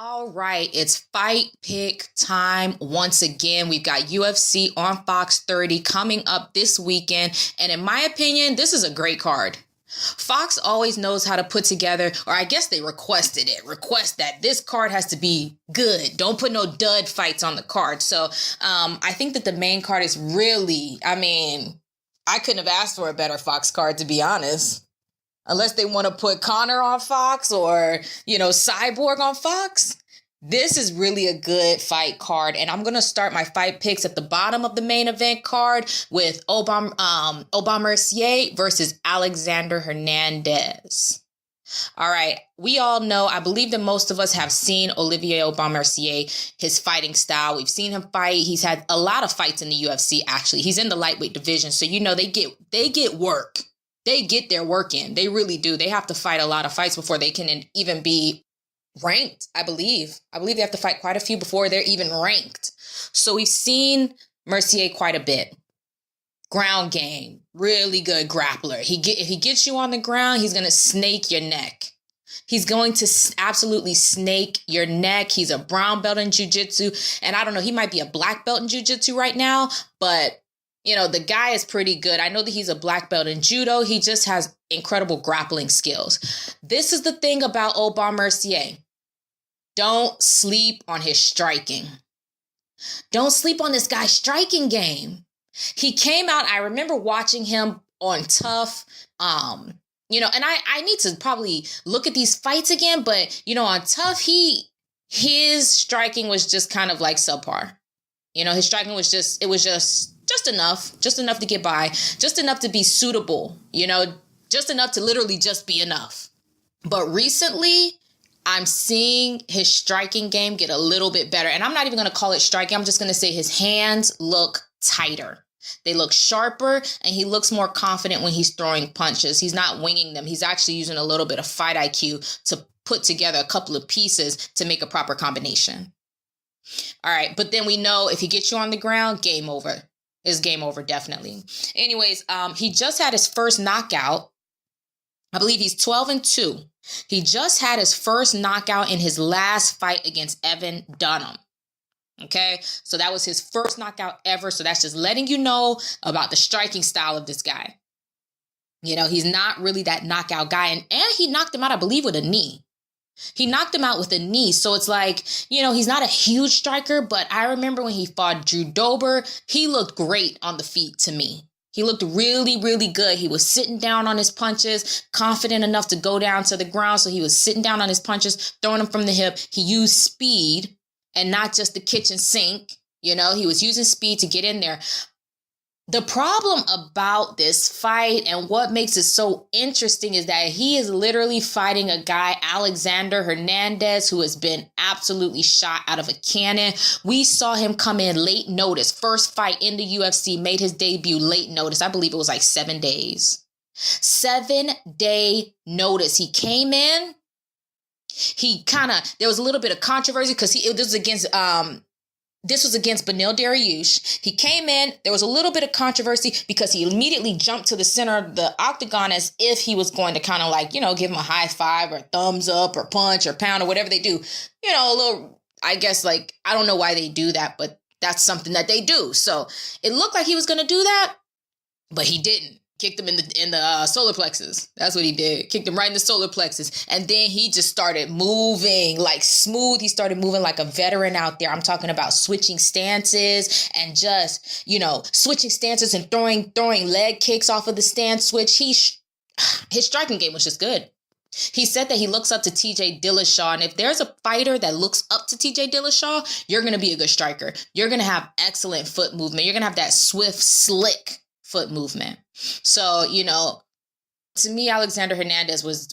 All right, it's fight pick time once again. We've got UFC on Fox 30 coming up this weekend. And in my opinion, this is a great card. Fox always knows how to put together, or I guess they request that this card has to be good. Don't put no dud fights on the card. So I think that the main card is really, I couldn't have asked for a better Fox card, to be honest. Unless they want to put Connor on Fox or, Cyborg on Fox. This is really a good fight card. And I'm going to start my fight picks at the bottom of the main event card with Aubin-Mercier versus Alexander Hernandez. All right. We all know, I believe that most of us have seen Olivier Aubin-Mercier, his fighting style. We've seen him fight. He's had a lot of fights in the UFC, actually. He's in the lightweight division. So, they get work. They get their work in. They really do. They have to fight a lot of fights before they can even be ranked, I believe. I believe they have to fight quite a few before they're even ranked. So we've seen Mercier quite a bit. Ground game, really good grappler. If he gets you on the ground, he's going to snake your neck. He's going to absolutely snake your neck. He's a brown belt in jiu-jitsu. And I don't know, he might be a black belt in jiu-jitsu right now, but the guy is pretty good. I know that he's a black belt in judo. He just has incredible grappling skills. This is the thing about Aubin-Mercier. Don't sleep on his striking. Don't sleep on this guy's striking game. He came out, I remember watching him on Tough, and I need to probably look at these fights again, but, on Tough, his striking was just kind of like subpar. His striking was just enough to get by, just enough to be suitable, just enough to literally just be enough. But recently, I'm seeing his striking game get a little bit better. And I'm not even going to call it striking. I'm just going to say his hands look tighter. They look sharper, and he looks more confident when he's throwing punches. He's not winging them. He's actually using a little bit of fight IQ to put together a couple of pieces to make a proper combination. All right. But then we know if he gets you on the ground, game over. It's game over, definitely. Anyways, he just had his first knockout. I believe he's 12-2. He just had his first knockout in his last fight against Evan Dunham. Okay, so that was his first knockout ever. So that's just letting you know about the striking style of this guy. He's not really that knockout guy. And he knocked him out, I believe, with a knee. He knocked him out with a knee. So it's like, he's not a huge striker, but I remember when he fought Drew Dober, he looked great on the feet to me. He looked really, really good. He was sitting down on his punches, confident enough to go down to the ground. So he was sitting down on his punches, throwing them from the hip. He used speed and not just the kitchen sink. He was using speed to get in there. The problem about this fight and what makes it so interesting is that he is literally fighting a guy, Alexander Hernandez, who has been absolutely shot out of a cannon. We saw him come in late notice. First fight in the UFC, made his debut late notice. I believe it was like 7 days. 7-day notice. He came in. There was a little bit of controversy because this was against Beneil Dariush. He came in. There was a little bit of controversy because he immediately jumped to the center of the octagon as if he was going to kind of give him a high five or thumbs up or punch or pound or whatever they do. A little, I guess, I don't know why they do that, but that's something that they do. So it looked like he was going to do that, but he didn't. Kicked him in the solar plexus. That's what he did. Kicked him right in the solar plexus. And then he just started moving like smooth. He started moving like a veteran out there. I'm talking about switching stances and just, switching stances and throwing leg kicks off of the stance switch. His striking game was just good. He said that he looks up to TJ Dillashaw. And if there's a fighter that looks up to TJ Dillashaw, you're going to be a good striker. You're going to have excellent foot movement. You're going to have that swift, slick foot movement. So, to me, Alexander Hernandez was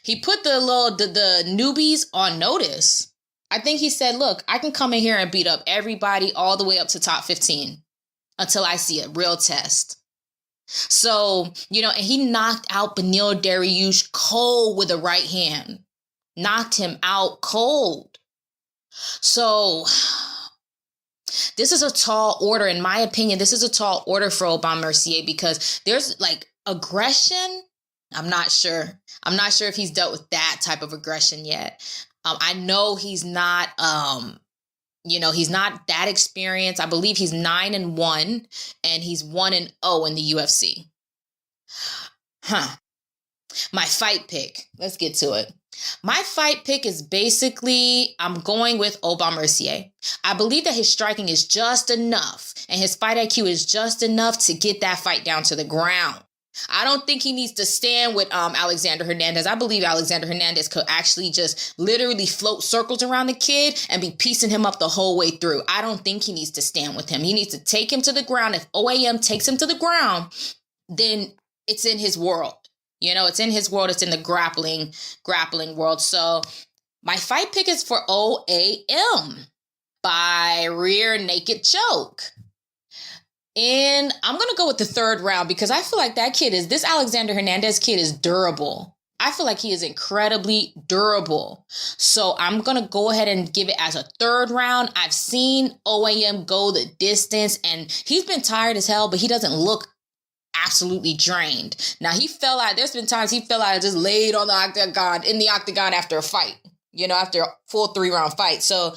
he put the newbies on notice. I think he said, look, I can come in here and beat up everybody all the way up to top 15 until I see a real test. So, and he knocked out Beneil Dariush cold with a right hand. Knocked him out cold. So this is a tall order. In my opinion, this is a tall order for Aubin-Mercier because there's aggression I'm not sure. I'm not sure if he's dealt with that type of aggression yet. I know he's not, he's not that experienced. I believe he's 9-1 and he's 1-0 in the UFC. My fight pick. Let's get to it. My fight pick is basically, I'm going with Aubin-Mercier. I believe that his striking is just enough and his fight IQ is just enough to get that fight down to the ground. I don't think he needs to stand with Alexander Hernandez. I believe Alexander Hernandez could actually just literally float circles around the kid and be piecing him up the whole way through. I don't think he needs to stand with him. He needs to take him to the ground. If OAM takes him to the ground, then it's in his world. It's in his world. It's in the grappling world. So my fight pick is for OAM by rear naked choke. And I'm going to go with the third round because I feel like this Alexander Hernandez kid is durable. I feel like he is incredibly durable. So I'm going to go ahead and give it as a third round. I've seen OAM go the distance and he's been tired as hell, but he doesn't look absolutely drained. Now there's been times he fell out and just laid on in the octagon after a fight, after a full 3-round fight. So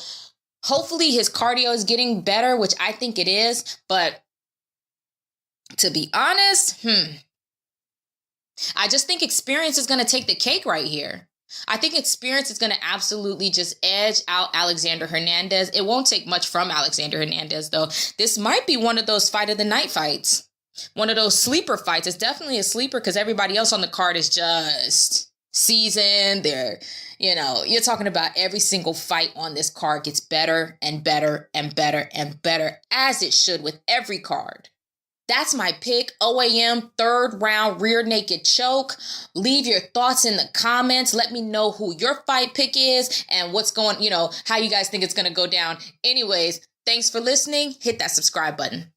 hopefully his cardio is getting better, which I think it is. But to be honest, I just think experience is going to take the cake right here. I think experience is going to absolutely just edge out Alexander Hernandez. It won't take much from Alexander Hernandez, though. This might be one of those fight of the night fights. One of those sleeper fights. It's definitely a sleeper because everybody else on the card is just seasoned. You're talking about every single fight on this card gets better and better and better and better, as it should with every card. That's my pick. OAM, third round, rear naked choke. Leave your thoughts in the comments. Let me know who your fight pick is and how you guys think it's going to go down. Anyways, thanks for listening. Hit that subscribe button.